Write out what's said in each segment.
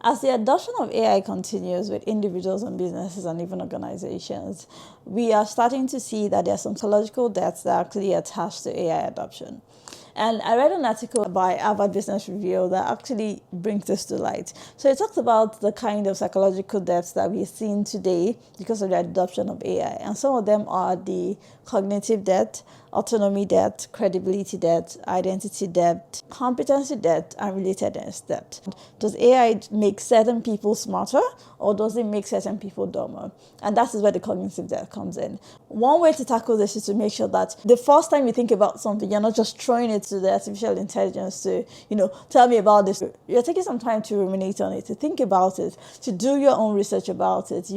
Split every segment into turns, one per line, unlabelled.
As the adoption of AI continues with individuals and businesses and even organizations, we are starting to see that there are some psychological debts that are actually attached to AI adoption. And I read an article by Harvard Business Review that actually brings this to light. So it talks about the kind of psychological debts that we're seeing today because of the adoption of AI. And some of them are the cognitive debt, autonomy debt, credibility debt, identity debt, competency debt, and relatedness debt. Does AI make certain people smarter, or does it make certain people dumber? And that is where the cognitive debt comes in. One way to tackle this is to make sure that the first time you think about something, you're not just throwing it to the artificial intelligence to, tell me about this. You're taking some time to ruminate on it, to think about it, to do your own research about it,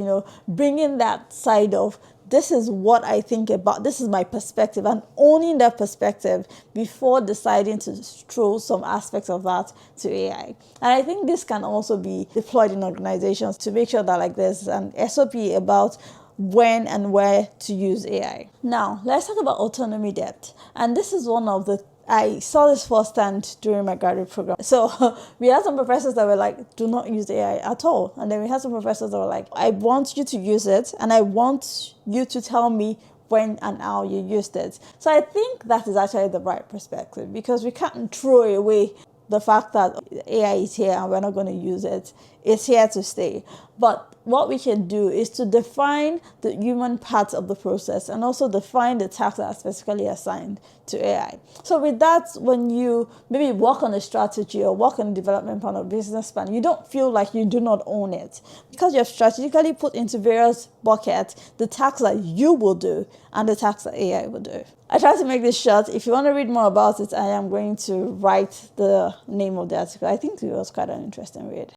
bringing that side of this is what I think about, this is my perspective, and owning that perspective before deciding to throw some aspects of that to AI. And I think this can also be deployed in organizations to make sure that there's an SOP about when and where to use AI. Now, let's talk about autonomy debt. And this is one of the I saw this firsthand during my graduate program. So we had some professors that were like, do not use AI at all. And then we had some professors that were like, I want you to use it and I want you to tell me when and how you used it. So I think that is actually the right perspective, because we can't throw away the fact that AI is here and we're not going to use it. It's here to stay. But what we can do is to define the human parts of the process and also define the tasks that are specifically assigned to AI. So with that, when you maybe work on a strategy or work on a development plan or business plan, you don't feel like you do not own it, because you've strategically put into various buckets the tasks that you will do and the tasks that AI will do. I try to make this short. If you want to read more about it, I am going to write the name of the article. I think it was quite an interesting read.